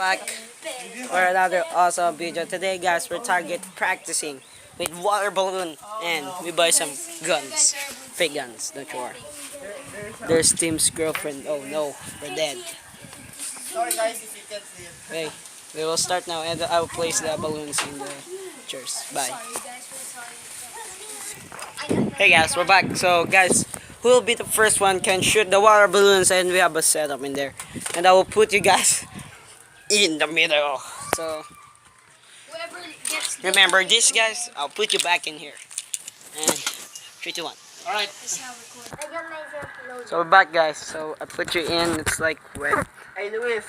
Back for another awesome video. Today guys, we're target practicing with water balloon and we buy some guns. Fake guns, don't you worry. There's Tim's girlfriend. Oh no, we're dead. Sorry guys if you can't see it. Okay, we will start now and I will place the balloons in the chairs. Bye. Hey guys, we're back. So guys, who will be the first one can shoot the water balloons and we have a setup in there. And I will put you guys in the middle. So remember this guys, I'll put you back in here. And 3, 2, 1. Alright. So we're back guys. So I put you in, it's like wet. Hey Luis,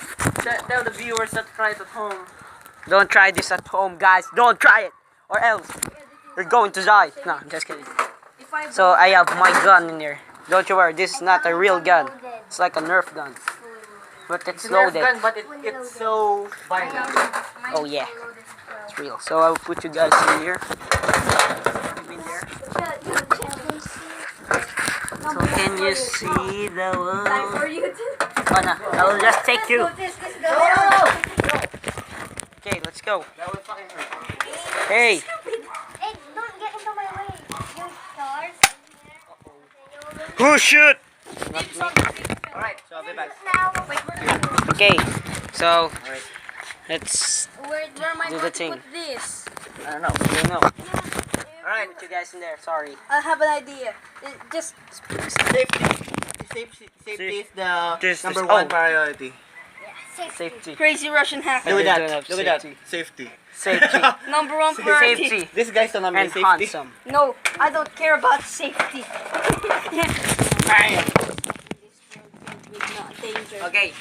tell the viewers that try it at home. Don't try this at home guys. Don't try it. Or else you're going to die. No, I'm just kidding. So I have my gun in here. Don't you worry, this is not a real gun. It's like a Nerf gun. But it's loaded. Gun, but it's so violent. Oh yeah, it's real. So I'll put you guys in here. In there. So can you see the world? Oh no, I will just take you. Okay, let's go. That was fucking hurt. Hey. Hey, don't get into my way. You stars. Who shoot? Alright, so I'll be back. Now, Okay, so Alright. let's Where am I do the going to thing. put this? I don't know. I don't know. Alright, Put you guys in there. Sorry. I have an idea. Just safety is the This number is- one oh. priority. Safety. crazy Russian hacker. Look I at don't that, have look at safety. that. Safety. Safety. Number one priority. Safety. This guy's the number And safety. handsome. No, I don't care about safety. Bang. Not danger. Okay.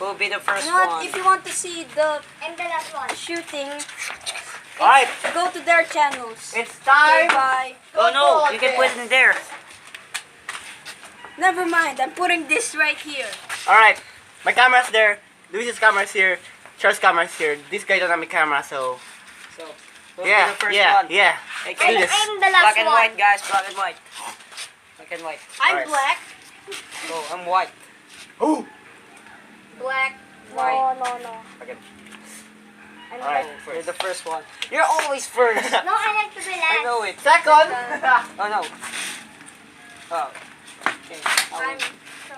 Who'll be the first You know what? one? If you want to see the and the last one. shooting, Alright, go to their channels. it's Okay, time. bye. Oh no, you can put it in there. Never mind. I'm putting this right here. Alright, my camera's there. Luis's camera's here. Charles' camera's here. This guy don't have a camera, so So, who'll yeah, be the first yeah, one? yeah. Hey, Do And, this. and the last black and one. white, guys. Black and white. Black and white. I'm Alright. black. Oh, I'm white. Ooh. Black. No, White. no. Okay. I'm Alright, You're the first one. You're always first. No, I like to be last. I know it. Second. Oh no. Oh. Okay. I'm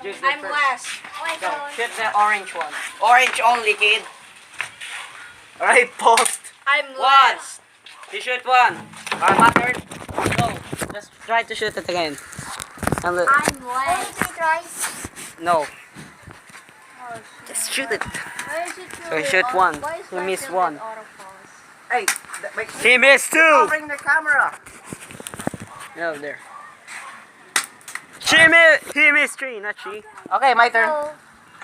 Just the I'm first. last. Wait, Go. so, Shoot the orange one. Orange only, kid. Alright, post. I'm One. last. You shoot one. Alright, my turn. Go. Just try to shoot it again. And look. I'm last. Only 3 tries. No. Just shoot it. Why is it So you shoot one. Why is You my miss film one. in autofocus? Hey, wait. He missed two. Covering the camera. No, there. He missed 3, not she. Okay, my turn. So,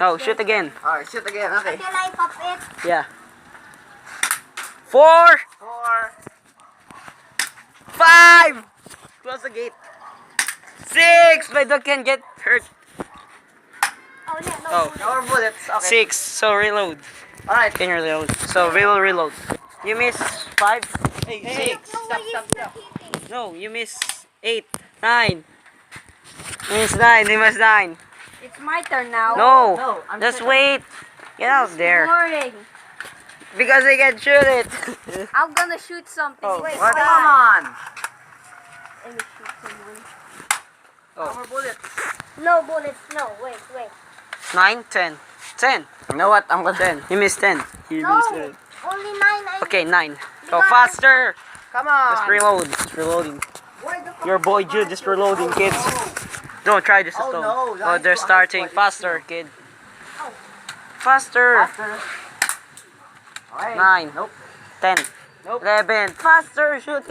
Oh, shoot again. Alright, shoot again. Okay. until I pop it. Yeah. 4, 4. 5. Close the gate. 6. My dog can get hurt. Oh, no, no. Oh. No more bullets. Okay. 6. So reload. Alright. Can you reload? So we will reload. You miss 5. Hey, Hey. 6. No, Stop, way, stop, it's stop. not hitting. No, you miss 8. 9. You miss 9. You miss 9. It's my turn now. No. No, I'm Just second. wait. Get out there. Boring. Because I can shoot it. I'm gonna shoot something. Oh, Wait, what? Come on. Let me shoot someone. No Oh. more bullets. No bullets. No, wait. 9, 10. 10. You know what? I'm gonna 10. You missed 10. You No, missed 10. only 9. Okay, 9. Go faster. Come on. Just reload. Just reloading. Why the fuck- Your boy Jude just reloading, kids. Don't try this at Oh, home. no, Oh, that's they're what I starting. thought. Faster, kid. Oh. Faster. Faster. Alright. 9. Nope. 10. Nope. 11. Faster. Shoot.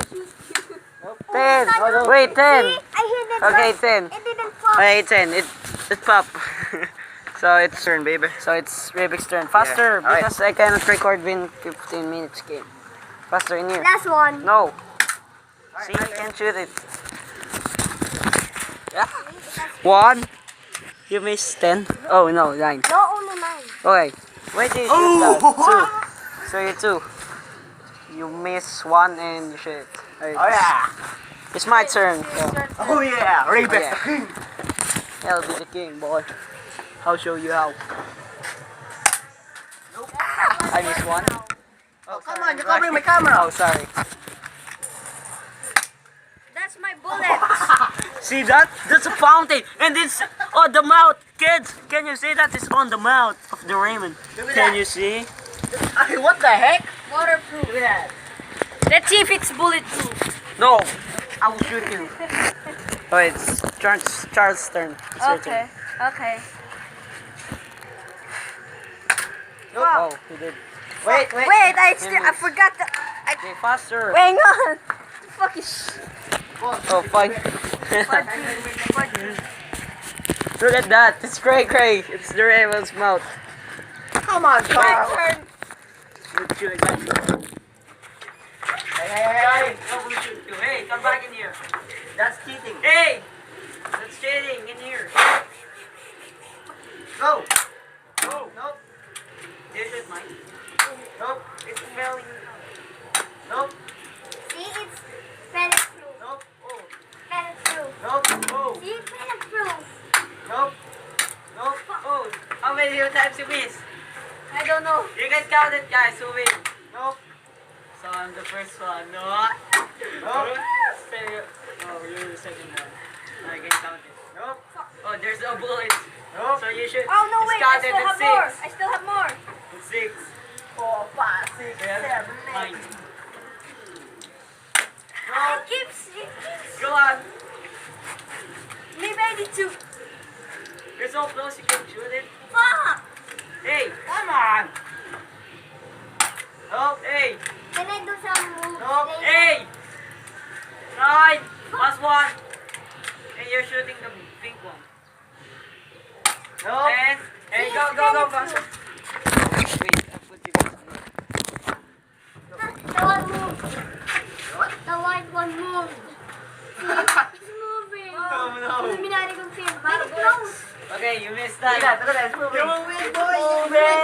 Nope. 10. No, no. Wait, 10. See? I hit it. Okay, but 10. It didn't pop. Okay, 10. It pop. So it's Turn, baby. So it's Rubik's turn. Faster, Yeah, alright. because I cannot record within 15 minutes game. Faster in here. Last one. No. Alright, See, my you turn. can shoot it. Yeah. 1. You missed 10. Oh no, 9. No, only 9. Okay. Where did you shoot that? 2. So you 2. You miss 1 and you shoot. Alright. Oh yeah. It's my turn. Yeah. Oh yeah. Raybex Yeah. the king. I'll be the king, boy. I'll show you how. Nope. I missed one. Oh, come on, you're covering my camera. Oh, sorry. That's my bullet. See that? That's a fountain. And it's on the mouth. Kids, can you see that? It's on the mouth of the Raymond. Look at Can that. you see? What the heck? Waterproof. Look at that. Let's see if it's bulletproof. No. I will shoot you. Oh, it's Charles' turn. It's your turn. Okay. Oh, he did. Wait. Wait, I forgot the. Okay, faster. Hang on. The fuck is. Oh, fuck. Look at that. It's Cray. It's the Raven's mouth. Come on, Charles. Turn. Shoot again. Hey. I will shoot you. Hey, come back in here. That's cheating. Hey! That's cheating in here. Go. Oh, Nope. this is mine. Nope. It's smelling. Nope. See, it's pellet-proof. Nope. Oh. Pellet-proof. Nope. Oh. See, pellet-proof. Nope. Nope. Oh, how many times you miss? I don't know. You can count it, guys. Who win? Nope. So I'm the first one. No. Nope. Oh, you're the second one. I can count it. Nope. Oh, there's no bullets. Nope. So you should. Oh no, it's wait. I counted still in have six. more. I still have more. It's 6. 4, 5, 6, 7, 8. 9. It keeps. Go on. Maybe I need to. You're so close. You can shoot it. Fuck. Hey. Come on. Nope. Hey. Can I do some moves Nope. later? Hey. 9. Last one. And you're shooting the pink one. Nope. 10. Hey, See, go, it's go, go, pellet-proof. faster. Wait, I put you guys. The one moved. What? The white one moved. See, it's moving. Oh, no. Illuminati kong film. Make it close. Okay, you missed Look at that. that. Look at that. It's moving. You will win, boys. Moving.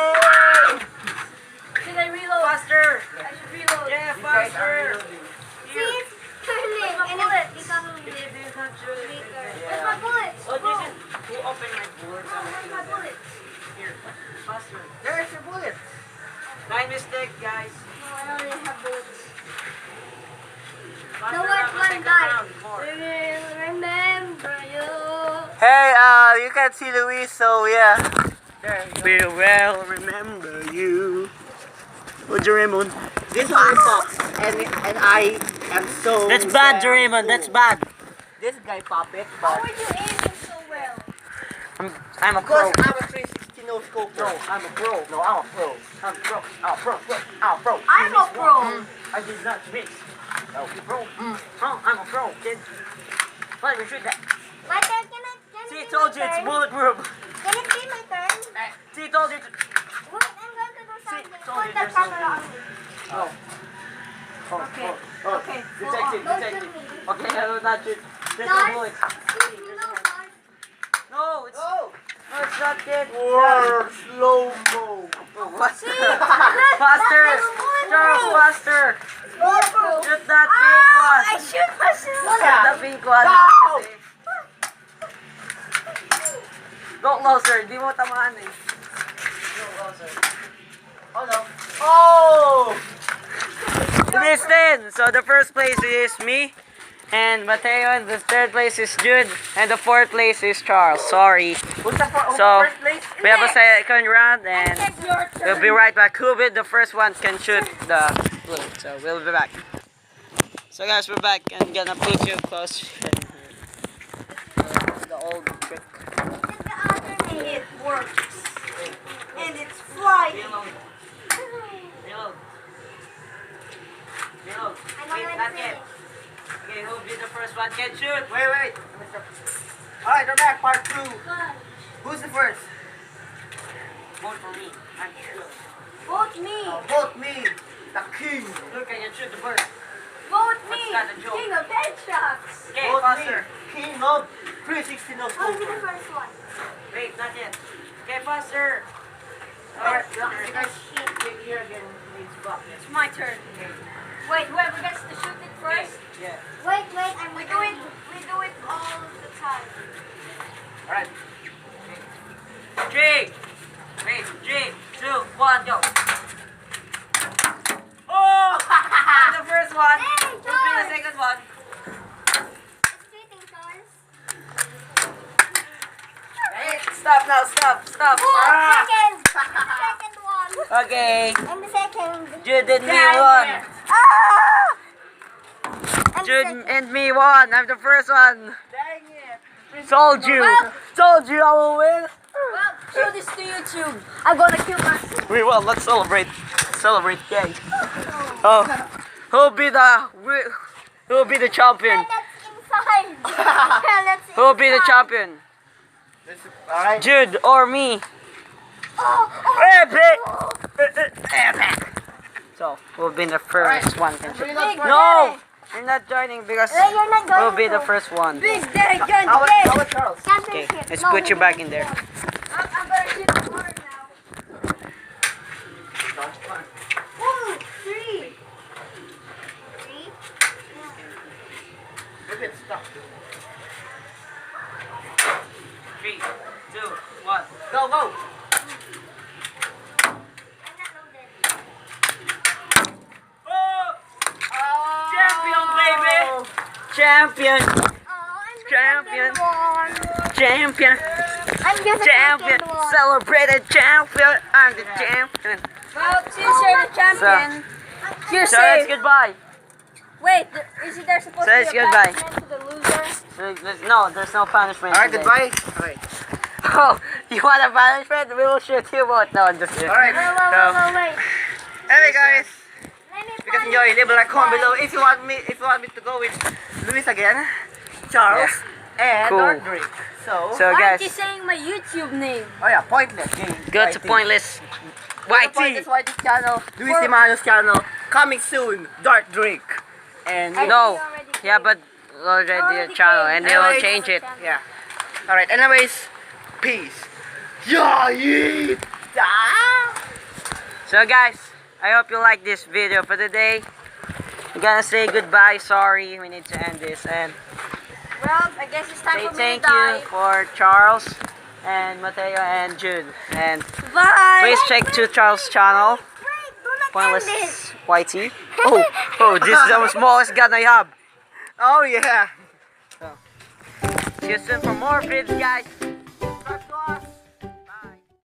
Should I reload? Faster. I should reload. Yeah, These guys are faster. reloading. See, Here. it's curling. And bullet. it's becoming You bigger. did not shoot it. Where's my bullets? Oh, this is who opened my board. Where's my bullets? Here, faster. There's your bullet. 9 mistake, guys. No, I only have bullets. Faster The now, white one second died. round, more. We will remember you. Hey, you can't see Luis, so yeah. There you go. We will remember you. What's your Raymond? This one sucks, and I am so. That's bad, Raymond. That's bad. This guy pop it, How but are you aiming so well? I'm a pro. because I'm a 360 no scope pro. I'm a pro. No, I'm a pro. I'm a pro. I'm a pro. I'm a pro. I'm a pro. I did not miss. No, you pro. Oh, I'm a pro, kid. Why we shoot that? My turn, can See, it I be told my you it's turn? bulletproof. Can it be my turn? See, I told you. Wait, I'm going to do something. told you Put the there's no camera on me. Oh. Okay. Oh. Okay. Detective, Don't detective. shoot me. Okay, I will not shoot. There's Guys, no bullets. excuse me, no, guys. No, it's Oh, no, it's not kid. whoa, slow mo. Oh, what? Look, Faster, that's the bullet. Charles, faster. Bulletproof. Shoot that Ah, pink one. I shoot myself. Shoot the pink one. Go! Kasi- Go closer, di mo tamaan eh. Go closer. Oh no. Oh! It is 10. So the first place is me and Mateo, and the third place is Jude, and the fourth place is Charles. Sorry. Who's the So, first place? we have a second round and It's your turn. we'll be right back. Who will be the first one can shoot the bullet. So we'll be back. So guys, we're back and gonna put you close. The old trick. It's the alternate. It works. And it's flying. Reload. Reload. Reload. I'm Wait, already not yet. finished. Okay, who will be the first one can shoot? Wait. Alright, we're back, part 2. Good. Who's the first? Vote for me. I'm sure. Vote me. Vote me, the king. Look, I can shoot the bird. Vote me. What's that, a joke? King of headshots. Okay, Vote faster. me, king of 360 no I'll be the scope. first one. Wait, not yet. Okay, faster. Alright, Your you turn. guys here again needs back. It's my turn. Wait, whoever gets to shoot it first. Yeah. Wait, I'm We do it all the time. Alright. 3. Wait, 3, 2, 1, go. Stop now, stop. Second. Second one. Okay. I'm the second. Jude and me Dang won. it. Ah! I'm Jude second. and me won. I'm the first one. Dang it. Told you. Told you I will win. Well, show this to YouTube. I'm gonna kill myself. We won. Let's celebrate. Celebrate, gang. Oh, who'll be the champion? That's inside. Yeah, that's Who'll be the inside. champion? Alright. Jude or me? Epic. So we'll be the first one. No, you're not joining because You're not going we'll be the to. first one. Big Daddy John How Day. about Charles? Okay, Championship. let's No, put you we back didn't. in there. I'm gonna shoot the water now. 1, 3. Look at stuff. 3, 2, 1. Go, go. Champion, baby! Champion! Champion! Champion! I'm just a Champion! second one. Celebrated champion! I'm the champion! Well, since you're the champion, you're So that's safe. goodbye. Wait, is there supposed So to it's be a goodbye. punishment to the loser? No, there's no punishment. Alright, today. goodbye. Alright. Oh, you want a punishment? We will shoot you both. No, I'm just kidding. Alright. Wait. Anyway, guys. Let me If you guys enjoy, leave a like, comment below. If you want me to go with Luis again, Charles, and Cool. Dark Drake. So, So Why guys, aren't you saying my YouTube name? oh yeah, pointless game. go to Pointless Pointless YT. YT channel, Luis Dimano's channel, coming soon, Dark Drake. And No, yeah, but already a channel and they will Anyways, change it. yeah. Alright, anyways, peace. Yeah, yeah. So guys, I hope you like this video for today. We're gonna say goodbye. Sorry, we need to end this and Well, I guess it's time say for me thank to die. you for Charles and Mateo and Jude. And Bye. please check to Charles' channel, Wait, do not Pointless end this. YT. Oh, this is the smallest gun I have. Oh yeah. See you soon for more videos, guys.